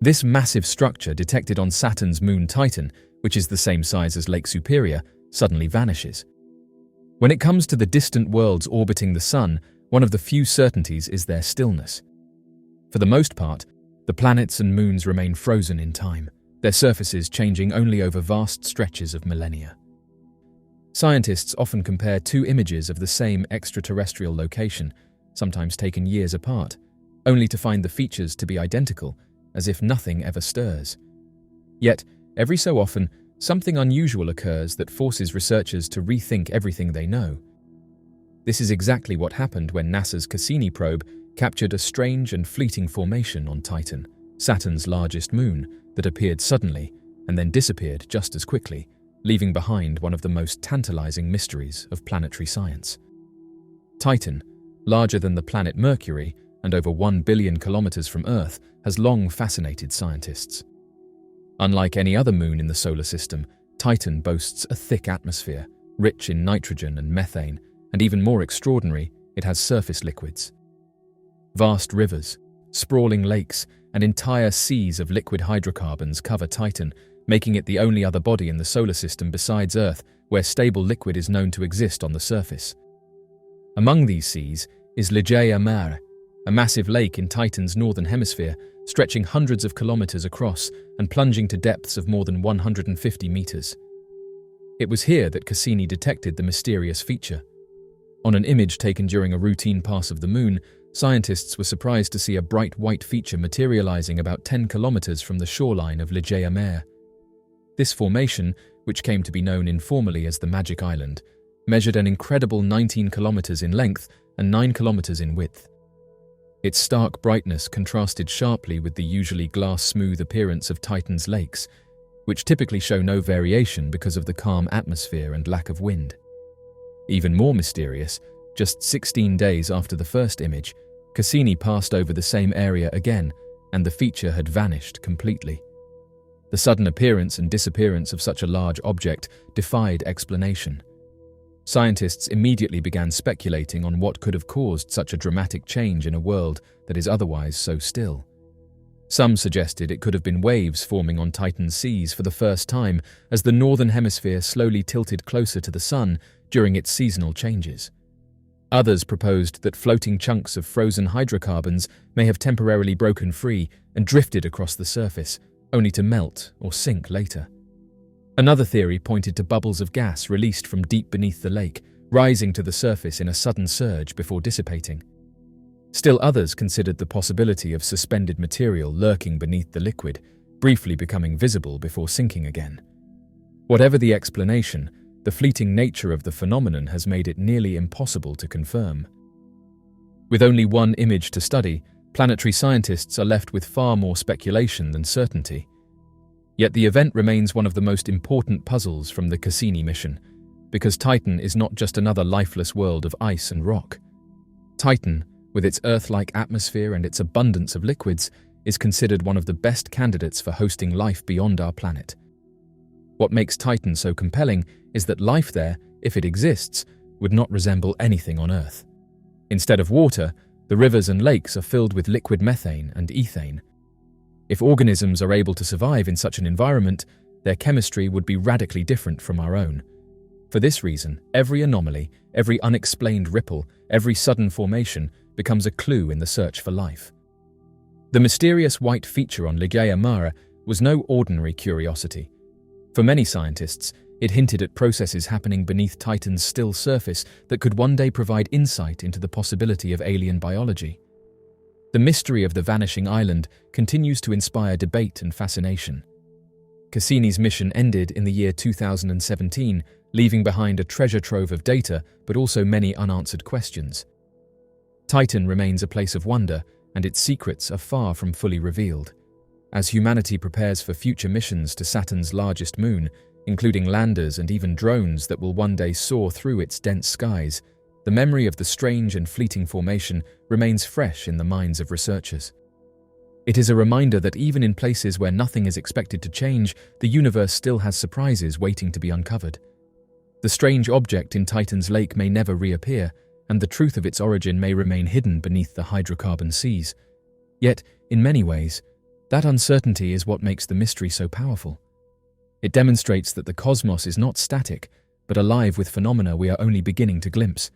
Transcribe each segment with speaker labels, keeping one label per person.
Speaker 1: This massive structure, detected on Saturn's moon Titan, which is the same size as Lake Superior, suddenly vanishes. When it comes to the distant worlds orbiting the Sun, one of the few certainties is their stillness. For the most part, the planets and moons remain frozen in time, their surfaces changing only over vast stretches of millennia. Scientists often compare two images of the same extraterrestrial location, sometimes taken years apart, only to find the features to be identical, as if nothing ever stirs. Yet, every so often, something unusual occurs that forces researchers to rethink everything they know. This is exactly what happened when NASA's Cassini probe captured a strange and fleeting formation on Titan, Saturn's largest moon, that appeared suddenly and then disappeared just as quickly, leaving behind one of the most tantalizing mysteries of planetary science. Titan, larger than the planet Mercury and over 1 billion kilometers from Earth, has long fascinated scientists. Unlike any other moon in the solar system, Titan boasts a thick atmosphere, rich in nitrogen and methane, and even more extraordinary, it has surface liquids. Vast rivers, sprawling lakes, and entire seas of liquid hydrocarbons cover Titan, making it the only other body in the solar system besides Earth where stable liquid is known to exist on the surface. Among these seas is Ligeia Mare, a massive lake in Titan's northern hemisphere, stretching hundreds of kilometers across and plunging to depths of more than 150 meters. It was here that Cassini detected the mysterious feature. On an image taken during a routine pass of the moon, scientists were surprised to see a bright white feature materializing about 10 kilometers from the shoreline of Ligeia Mare. This formation, which came to be known informally as the Magic Island, measured an incredible 19 kilometers in length and 9 kilometers in width. Its stark brightness contrasted sharply with the usually glass-smooth appearance of Titan's lakes, which typically show no variation because of the calm atmosphere and lack of wind. Even more mysterious, just 16 days after the first image, Cassini passed over the same area again, and the feature had vanished completely. The sudden appearance and disappearance of such a large object defied explanation. Scientists immediately began speculating on what could have caused such a dramatic change in a world that is otherwise so still. Some suggested it could have been waves forming on Titan's seas for the first time as the northern hemisphere slowly tilted closer to the Sun during its seasonal changes. Others proposed that floating chunks of frozen hydrocarbons may have temporarily broken free and drifted across the surface, only to melt or sink later. Another theory pointed to bubbles of gas released from deep beneath the lake, rising to the surface in a sudden surge before dissipating. Still others considered the possibility of suspended material lurking beneath the liquid, briefly becoming visible before sinking again. Whatever the explanation, the fleeting nature of the phenomenon has made it nearly impossible to confirm. With only one image to study, planetary scientists are left with far more speculation than certainty. Yet the event remains one of the most important puzzles from the Cassini mission, because Titan is not just another lifeless world of ice and rock. Titan, with its Earth-like atmosphere and its abundance of liquids, is considered one of the best candidates for hosting life beyond our planet. What makes Titan so compelling is that life there, if it exists, would not resemble anything on Earth. Instead of water, the rivers and lakes are filled with liquid methane and ethane. If organisms are able to survive in such an environment, their chemistry would be radically different from our own. For this reason, every anomaly, every unexplained ripple, every sudden formation becomes a clue in the search for life. The mysterious white feature on Ligeia Mare was no ordinary curiosity. For many scientists, it hinted at processes happening beneath Titan's still surface that could one day provide insight into the possibility of alien biology. The mystery of the vanishing island continues to inspire debate and fascination. Cassini's mission ended in the year 2017, leaving behind a treasure trove of data, but also many unanswered questions. Titan remains a place of wonder, and its secrets are far from fully revealed. As humanity prepares for future missions to Saturn's largest moon, including landers and even drones that will one day soar through its dense skies, the memory of the strange and fleeting formation remains fresh in the minds of researchers. It is a reminder that even in places where nothing is expected to change, the universe still has surprises waiting to be uncovered. The strange object in Titan's lake may never reappear, and the truth of its origin may remain hidden beneath the hydrocarbon seas. Yet, in many ways, That uncertainty is what makes the mystery so powerful. It demonstrates that the cosmos is not static, but alive with phenomena we are only beginning to glimpse.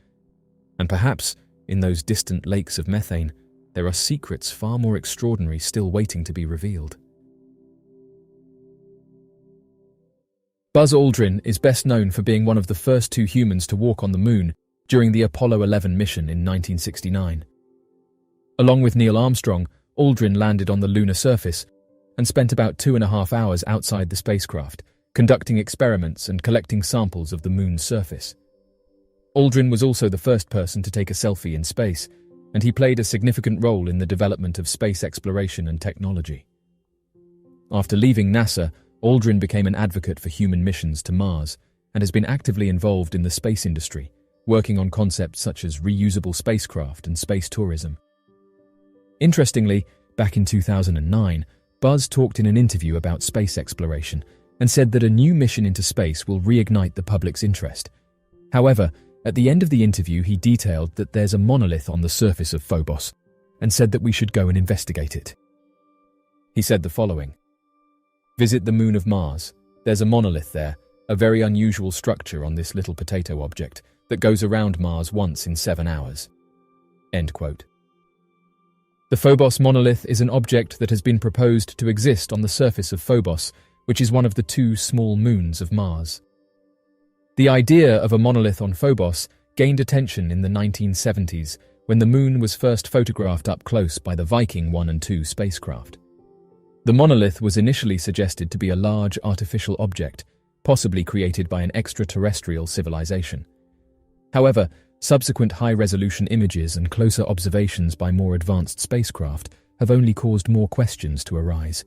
Speaker 1: And perhaps, in those distant lakes of methane, there are secrets far more extraordinary still waiting to be revealed. Buzz Aldrin is best known for being one of the first two humans to walk on the Moon during the Apollo 11 mission in 1969. Along with Neil Armstrong, Aldrin landed on the lunar surface and spent about 2.5 hours outside the spacecraft, conducting experiments and collecting samples of the Moon's surface. Aldrin was also the first person to take a selfie in space, and he played a significant role in the development of space exploration and technology. After leaving NASA, Aldrin became an advocate for human missions to Mars and has been actively involved in the space industry, working on concepts such as reusable spacecraft and space tourism. Interestingly, back in 2009, Buzz talked in an interview about space exploration and said that a new mission into space will reignite the public's interest. However, at the end of the interview, he detailed that there's a monolith on the surface of Phobos and said that we should go and investigate it. He said the following: "Visit the moon of Mars. There's a monolith there, a very unusual structure on this little potato object that goes around Mars once in 7 hours." End quote. The Phobos monolith is an object that has been proposed to exist on the surface of Phobos, which is one of the 2 small moons of Mars. The idea of a monolith on Phobos gained attention in the 1970s when the moon was first photographed up close by the Viking 1 and 2 spacecraft. The monolith was initially suggested to be a large artificial object, possibly created by an extraterrestrial civilization. However, subsequent high-resolution images and closer observations by more advanced spacecraft have only caused more questions to arise.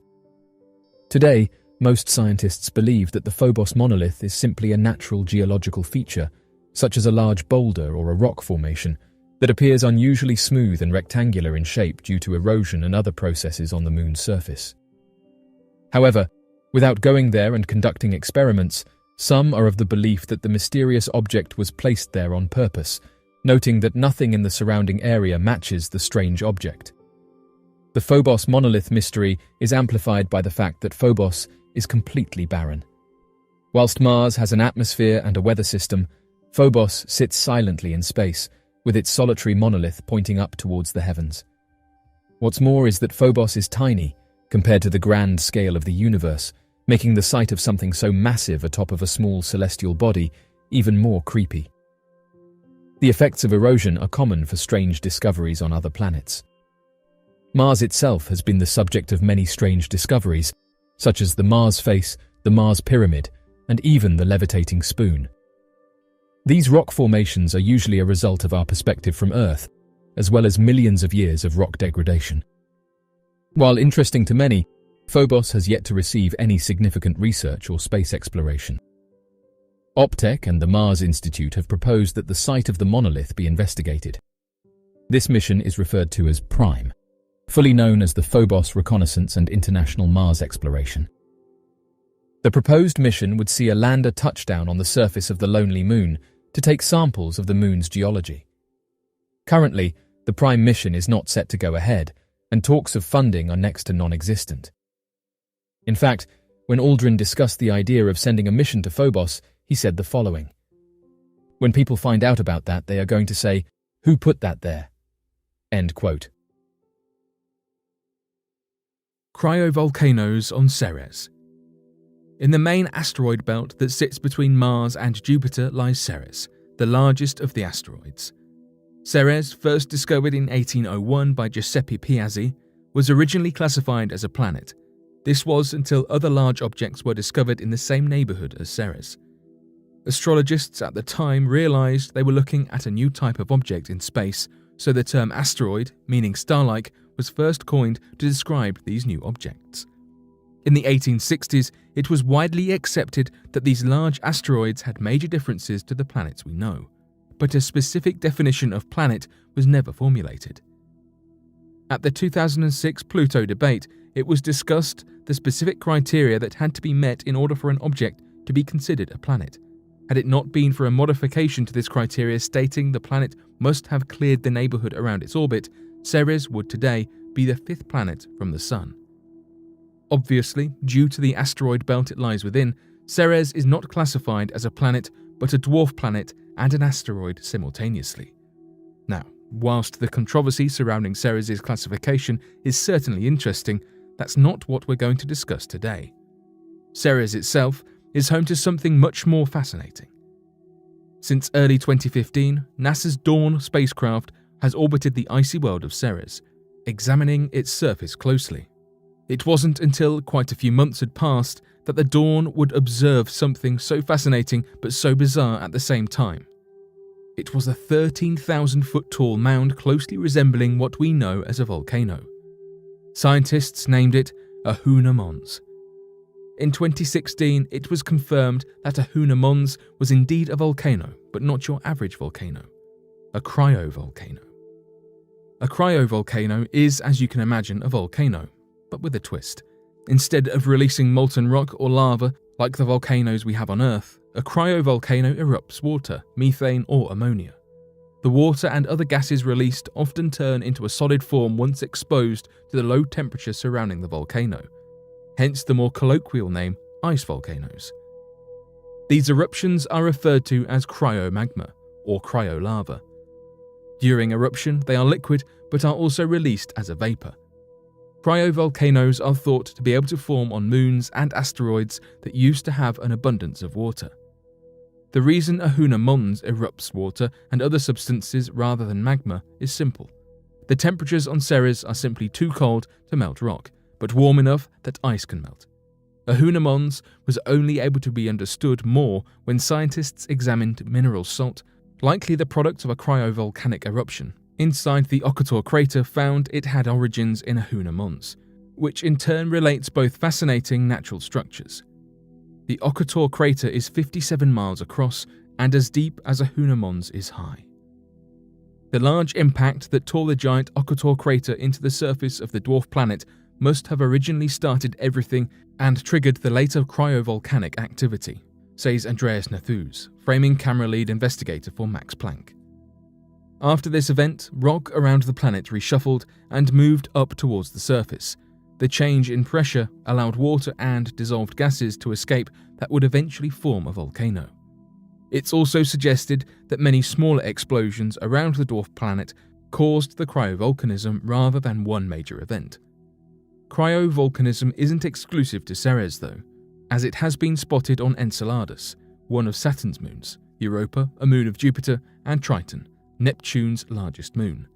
Speaker 1: Today, most scientists believe that the Phobos monolith is simply a natural geological feature, such as a large boulder or a rock formation, that appears unusually smooth and rectangular in shape due to erosion and other processes on the moon's surface. However, without going there and conducting experiments, some are of the belief that the mysterious object was placed there on purpose, noting that nothing in the surrounding area matches the strange object. The Phobos monolith mystery is amplified by the fact that Phobos is completely barren. Whilst Mars has an atmosphere and a weather system, Phobos sits silently in space, with its solitary monolith pointing up towards the heavens. What's more is that Phobos is tiny, compared to the grand scale of the universe, making the sight of something so massive atop of a small celestial body even more creepy. The effects of erosion are common for strange discoveries on other planets. Mars itself has been the subject of many strange discoveries, such as the Mars face, the Mars pyramid, and even the levitating spoon. These rock formations are usually a result of our perspective from Earth, as well as millions of years of rock degradation. While interesting to many, Phobos has yet to receive any significant research or space exploration. Optech and the Mars Institute have proposed that the site of the monolith be investigated. This mission is referred to as PRIME, fully known as the Phobos Reconnaissance and International Mars Exploration. The proposed mission would see a lander touchdown on the surface of the lonely moon to take samples of the moon's geology. Currently, the PRIME mission is not set to go ahead, and talks of funding are next to non-existent. In fact, when Aldrin discussed the idea of sending a mission to Phobos, he said the following: "When people find out about that, they are going to say, 'Who put that there?'" End quote.
Speaker 2: Cryovolcanoes on Ceres. In the main asteroid belt that sits between Mars and Jupiter lies Ceres, the largest of the asteroids. Ceres, first discovered in 1801 by Giuseppe Piazzi, was originally classified as a planet. This was until other large objects were discovered in the same neighborhood as Ceres. Astrologists at the time realized they were looking at a new type of object in space, so the term asteroid, meaning star-like, was first coined to describe these new objects. In the 1860s, it was widely accepted that these large asteroids had major differences to the planets we know, but a specific definition of planet was never formulated. At the 2006 Pluto debate, it was discussed the specific criteria that had to be met in order for an object to be considered a planet. Had it not been for a modification to this criteria stating the planet must have cleared the neighborhood around its orbit, Ceres would today be the 5th planet from the Sun. Obviously, due to the asteroid belt it lies within, Ceres is not classified as a planet but a dwarf planet and an asteroid simultaneously. Now, whilst the controversy surrounding Ceres' classification is certainly interesting, that's not what we're going to discuss today. Ceres itself is home to something much more fascinating. Since early 2015, NASA's Dawn spacecraft has orbited the icy world of Ceres, examining its surface closely. It wasn't until quite a few months had passed that the Dawn would observe something so fascinating but so bizarre at the same time. It was a 13,000-foot tall mound closely resembling what we know as a volcano. Scientists named it Ahuna Mons. In 2016, it was confirmed that Ahuna Mons was indeed a volcano, but not your average volcano, a cryovolcano. A cryovolcano is, as you can imagine, a volcano, but with a twist. Instead of releasing molten rock or lava like the volcanoes we have on Earth, a cryovolcano erupts water, methane, or ammonia. The water and other gases released often turn into a solid form once exposed to the low temperature surrounding the volcano, hence the more colloquial name ice volcanoes. These eruptions are referred to as cryomagma or cryolava. During eruption, they are liquid but are also released as a vapor. Cryovolcanoes are thought to be able to form on moons and asteroids that used to have an abundance of water. The reason Ahuna Mons erupts water and other substances rather than magma is simple. The temperatures on Ceres are simply too cold to melt rock, but warm enough that ice can melt. Ahuna Mons was only able to be understood more when scientists examined mineral salt, likely the product of a cryovolcanic eruption, inside the Okator crater found it had origins in Ahuna Mons, which in turn relates both fascinating natural structures. The Okator crater is 57 miles across and as deep as Ahuna Mons is high. The large impact that tore the giant Okator crater into the surface of the dwarf planet must have originally started everything and triggered the later cryovolcanic activity, says Andreas Nathus, framing camera lead investigator for Max Planck. After this event, rock around the planet reshuffled and moved up towards the surface. The change in pressure allowed water and dissolved gases to escape that would eventually form a volcano. It's also suggested that many smaller explosions around the dwarf planet caused the cryovolcanism rather than one major event. Cryovolcanism isn't exclusive to Ceres though, as it has been spotted on Enceladus, one of Saturn's moons, Europa, a moon of Jupiter, and Triton, Neptune's largest moon.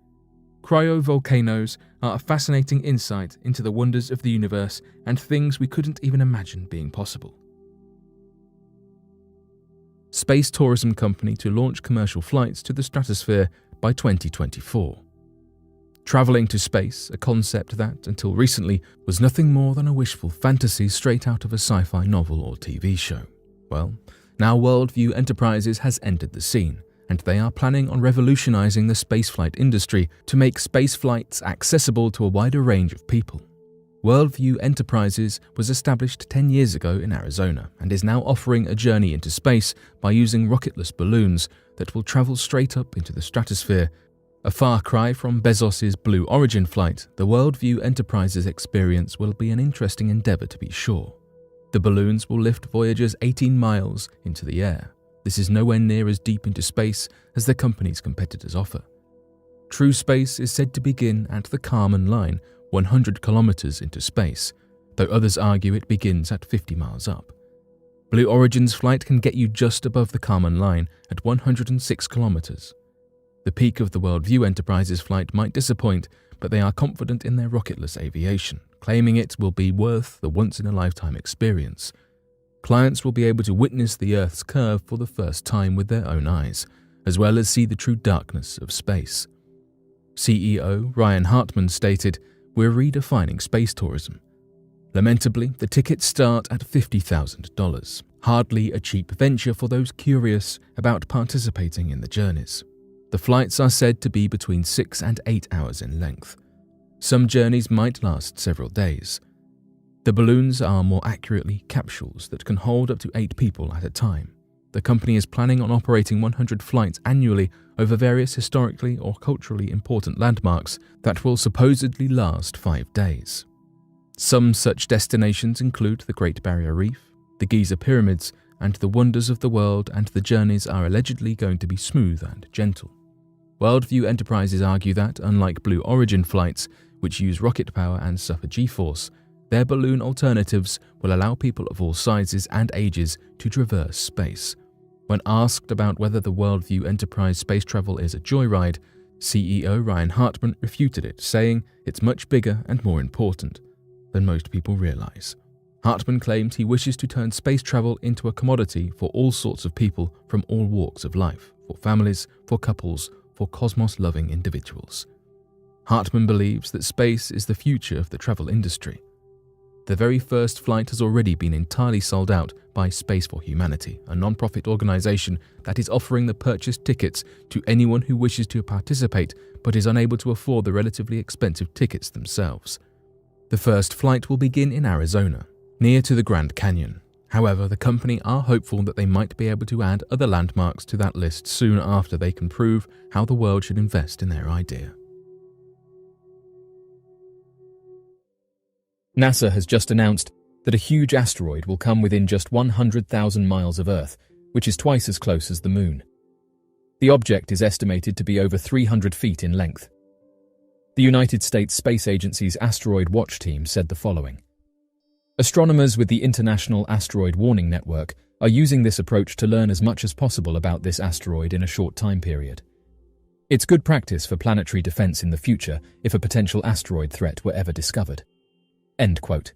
Speaker 2: Cryovolcanoes are a fascinating insight into the wonders of the universe and things we couldn't even imagine being possible. Space tourism company to launch commercial flights to the stratosphere by 2024. Travelling to space, a concept that, until recently, was nothing more than a wishful fantasy straight out of a sci-fi novel or TV show. Well, now Worldview Enterprises has entered the scene, and they are planning on revolutionizing the spaceflight industry to make space flights accessible to a wider range of people. Worldview Enterprises was established 10 years ago in Arizona and is now offering a journey into space by using rocketless balloons that will travel straight up into the stratosphere. A far cry from Bezos's Blue Origin flight, the Worldview Enterprises experience will be an interesting endeavor to be sure. The balloons will lift Voyagers 18 miles into the air. This is nowhere near as deep into space as the company's competitors offer. True space is said to begin at the Kármán line, 100 kilometers into space, though others argue it begins at 50 miles up. Blue Origin's flight can get you just above the Kármán line at 106 kilometers. The peak of the Worldview Enterprises flight might disappoint, but they are confident in their rocketless aviation, claiming it will be worth the once-in-a-lifetime experience. Clients will be able to witness the Earth's curve for the first time with their own eyes, as well as see the true darkness of space. CEO Ryan Hartman stated, "We're redefining space tourism. Lamentably, the tickets start at $50,000, hardly a cheap venture for those curious about participating in the journeys. The flights are said to be between 6 and 8 hours in length. Some journeys might last several days. The balloons are more accurately capsules that can hold up to 8 people at a time. The company is planning on operating 100 flights annually over various historically or culturally important landmarks that will supposedly last 5 days. Some such destinations include the Great Barrier Reef, the Giza Pyramids, and the wonders of the world, and the journeys are allegedly going to be smooth and gentle. Worldview Enterprises argue that, unlike Blue Origin flights, which use rocket power and suffer G-force, their balloon alternatives will allow people of all sizes and ages to traverse space. When asked about whether the Worldview Enterprise space travel is a joyride, CEO Ryan Hartman refuted it, saying it's much bigger and more important than most people realize. Hartman claimed he wishes to turn space travel into a commodity for all sorts of people from all walks of life, for families, for couples, for cosmos-loving individuals. Hartman believes that space is the future of the travel industry. The very first flight has already been entirely sold out by Space for Humanity, a non-profit organization that is offering the purchased tickets to anyone who wishes to participate but is unable to afford the relatively expensive tickets themselves. The first flight will begin in Arizona, near to the Grand Canyon. However, the company are hopeful that they might be able to add other landmarks to that list soon after they can prove how the world should invest in their idea.
Speaker 1: NASA has just announced that a huge asteroid will come within just 100,000 miles of Earth, which is twice as close as the Moon. The object is estimated to be over 300 feet in length. The United States Space Agency's Asteroid Watch team said the following: "Astronomers with the International Asteroid Warning Network are using this approach to learn as much as possible about this asteroid in a short time period. It's good practice for planetary defense in the future if a potential asteroid threat were ever discovered." End quote.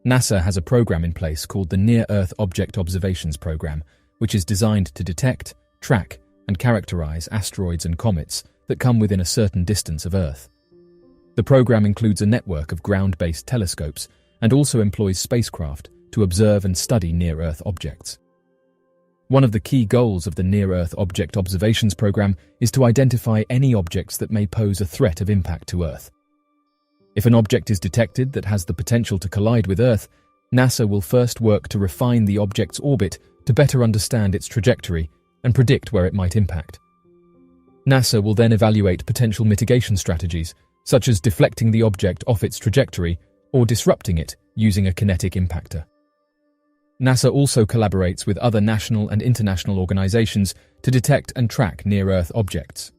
Speaker 1: NASA has a program in place called the Near-Earth Object Observations Program, which is designed to detect, track, and characterize asteroids and comets that come within a certain distance of Earth. The program includes a network of ground-based telescopes and also employs spacecraft to observe and study near-Earth objects. One of the key goals of the Near-Earth Object Observations Program is to identify any objects that may pose a threat of impact to Earth. If an object is detected that has the potential to collide with Earth, NASA will first work to refine the object's orbit to better understand its trajectory and predict where it might impact. NASA will then evaluate potential mitigation strategies, such as deflecting the object off its trajectory or disrupting it using a kinetic impactor. NASA also collaborates with other national and international organizations to detect and track near-Earth objects.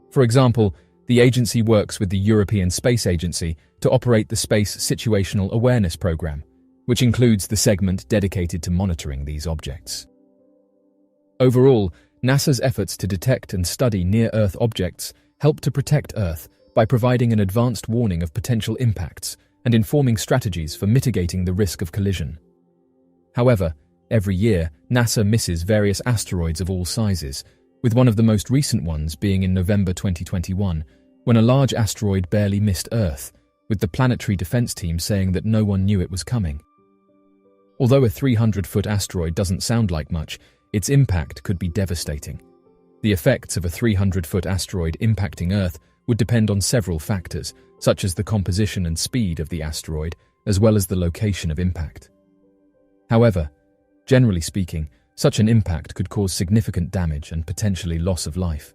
Speaker 1: For example, the agency works with the European Space Agency to operate the Space Situational Awareness Program, which includes the segment dedicated to monitoring these objects. Overall, NASA's efforts to detect and study near-Earth objects help to protect Earth by providing an advanced warning of potential impacts and informing strategies for mitigating the risk of collision. However, every year, NASA misses various asteroids of all sizes, with one of the most recent ones being in November 2021, when a large asteroid barely missed Earth, with the planetary defense team saying that no one knew it was coming. Although a 300-foot asteroid doesn't sound like much, its impact could be devastating. The effects of a 300-foot asteroid impacting Earth would depend on several factors, such as the composition and speed of the asteroid, as well as the location of impact. However, generally speaking, such an impact could cause significant damage and potentially loss of life.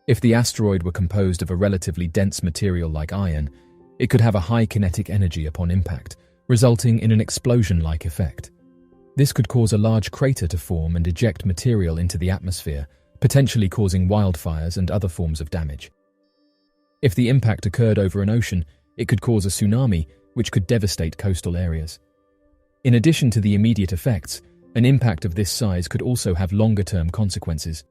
Speaker 1: If the asteroid were composed of a relatively dense material like iron, it could have a high kinetic energy upon impact, resulting in an explosion-like effect. This could cause a large crater to form and eject material into the atmosphere, potentially causing wildfires and other forms of damage. If the impact occurred over an ocean, it could cause a tsunami, which could devastate coastal areas. In addition to the immediate effects, an impact of this size could also have longer-term consequences.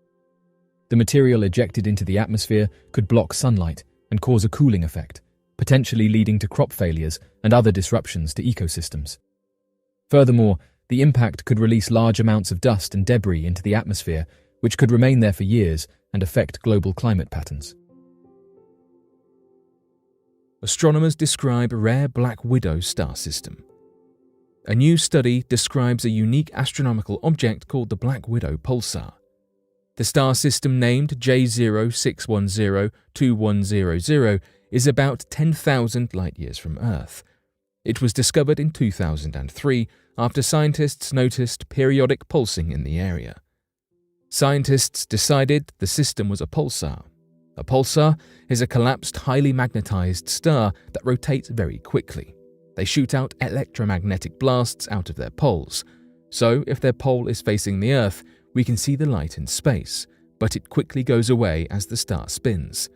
Speaker 1: The material ejected into the atmosphere could block sunlight and cause a cooling effect, potentially leading to crop failures and other disruptions to ecosystems. Furthermore, the impact could release large amounts of dust and debris into the atmosphere, which could remain there for years and affect global climate patterns.
Speaker 2: Astronomers describe a rare Black Widow star system. A new study describes a unique astronomical object called the Black Widow pulsar. The star system named J06102100 is about 10,000 light-years from Earth. It was discovered in 2003 after scientists noticed periodic pulsing in the area. Scientists decided the system was a pulsar. A pulsar is a collapsed, highly magnetized star that rotates very quickly. They shoot out electromagnetic blasts out of their poles. So, if their pole is facing the Earth, we can see the light in space, but it quickly goes away as the star spins.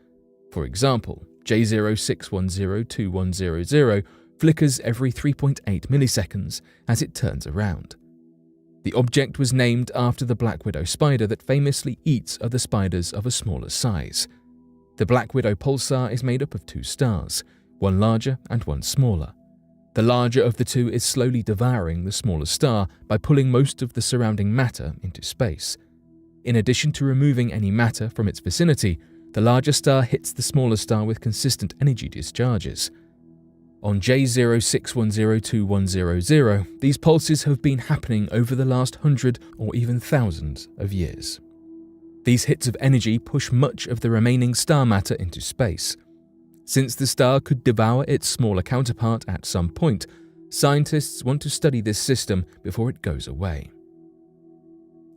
Speaker 2: For example, J06102100 flickers every 3.8 milliseconds as it turns around. The object was named after the black widow spider that famously eats other spiders of a smaller size. The black widow pulsar is made up of two stars, one larger and one smaller. The larger of the two is slowly devouring the smaller star by pulling most of the surrounding matter into space. In addition to removing any matter from its vicinity, the larger star hits the smaller star with consistent energy discharges. On J06102100, these pulses have been happening over the last 100 or even thousands of years. These hits of energy push much of the remaining star matter into space. Since the star could devour its smaller counterpart at some point, scientists want to study this system before it goes away.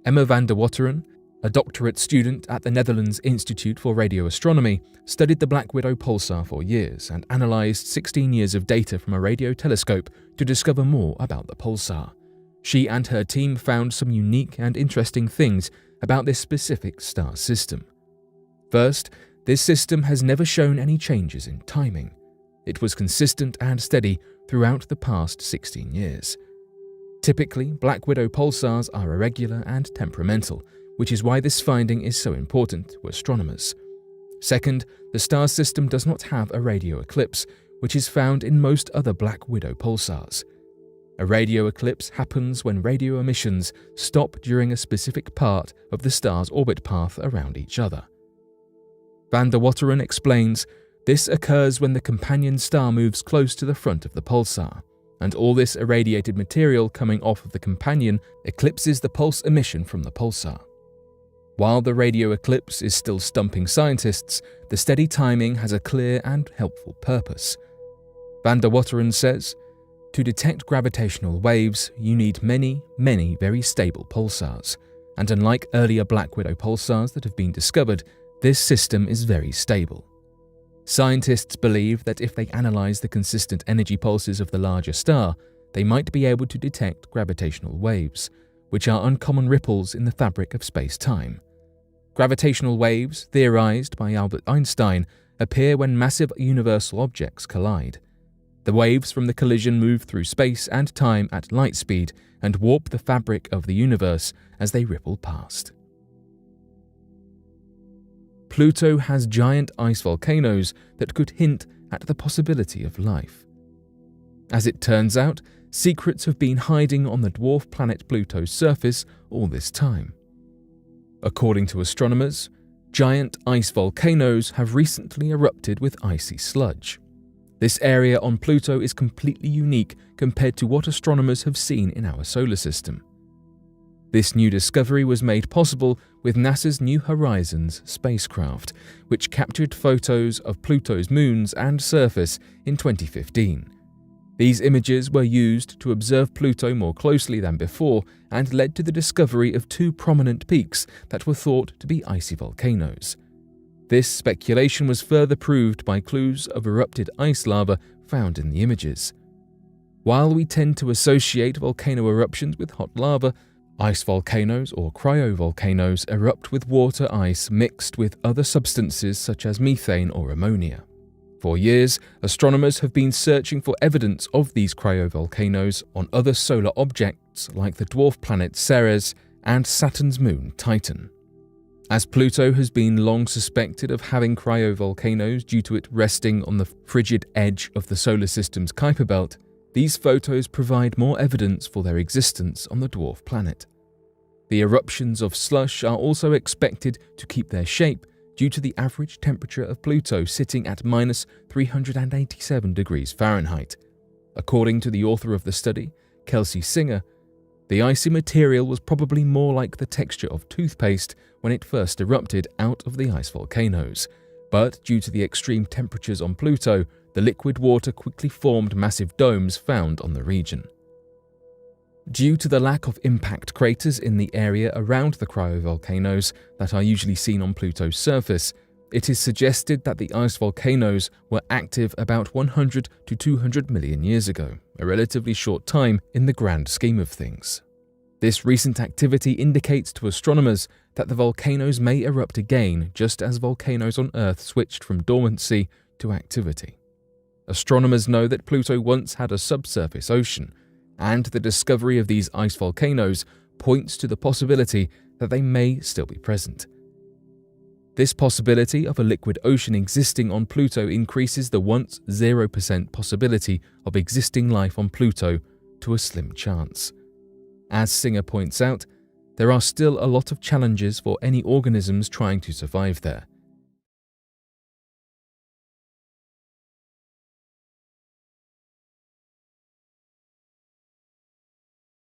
Speaker 2: Emma van der Wateren, a doctorate student at the Netherlands Institute for Radio Astronomy, studied the Black Widow pulsar for years and analysed 16 years of data from a radio telescope to discover more about the pulsar. She and her team found some unique and interesting things about this specific star system. First, this system has never shown any changes in timing. It was consistent and steady throughout the past 16 years. Typically, Black Widow pulsars are irregular and temperamental, which is why this finding is so important to astronomers. Second, the star system does not have a radio eclipse, which is found in most other Black Widow pulsars. A radio eclipse happens when radio emissions stop during a specific part of the star's orbit path around each other. Van der Wateren explains, this occurs when the companion star moves close to the front of the pulsar, and all this irradiated material coming off of the companion eclipses the pulse emission from the pulsar. While the radio eclipse is still stumping scientists, the steady timing has a clear and helpful purpose. Van der Wateren says, to detect gravitational waves, you need many, many very stable pulsars, and unlike earlier Black Widow pulsars that have been discovered, this system is very stable. Scientists believe that if they analyze the consistent energy pulses of the larger star, they might be able to detect gravitational waves, which are uncommon ripples in the fabric of space-time. Gravitational waves, theorized by Albert Einstein, appear when massive universal objects collide. The waves from the collision move through space and time at light speed and warp the fabric of the universe as they ripple past. Pluto has giant ice volcanoes that could hint at the possibility of life. As it turns out, secrets have been hiding on the dwarf planet Pluto's surface all this time. According to astronomers, giant ice volcanoes have recently erupted with icy sludge. This area on Pluto is completely unique compared to what astronomers have seen in our solar system. This new discovery was made possible with NASA's New Horizons spacecraft, which captured photos of Pluto's moons and surface in 2015. These images were used to observe Pluto more closely than before and led to the discovery of two prominent peaks that were thought to be icy volcanoes. This speculation was further proved by clues of erupted ice lava found in the images. While we tend to associate volcano eruptions with hot lava, ice volcanoes or cryovolcanoes erupt with water ice mixed with other substances such as methane or ammonia. For years, astronomers have been searching for evidence of these cryovolcanoes on other solar objects like the dwarf planet Ceres and Saturn's moon Titan. As Pluto has been long suspected of having cryovolcanoes due to it resting on the frigid edge of the solar system's Kuiper belt, these photos provide more evidence for their existence on the dwarf planet. The eruptions of slush are also expected to keep their shape due to the average temperature of Pluto sitting at minus 387 degrees Fahrenheit. According to the author of the study, Kelsey Singer, the icy material was probably more like the texture of toothpaste when it first erupted out of the ice volcanoes, but due to the extreme temperatures on Pluto, the liquid water quickly formed massive domes found on the region. Due to the lack of impact craters in the area around the cryovolcanoes that are usually seen on Pluto's surface, It is suggested that the ice volcanoes were active about 100 to 200 million years ago, a relatively short time in the grand scheme of things. This recent activity indicates to astronomers that the volcanoes may erupt again, just as volcanoes on Earth switched from dormancy to activity. Astronomers know that Pluto once had a subsurface ocean, and the discovery of these ice volcanoes points to the possibility that they may still be present. This possibility of a liquid ocean existing on Pluto increases the once 0% possibility of existing life on Pluto to a slim chance. As Singer points out, there are still a lot of challenges for any organisms trying to survive there.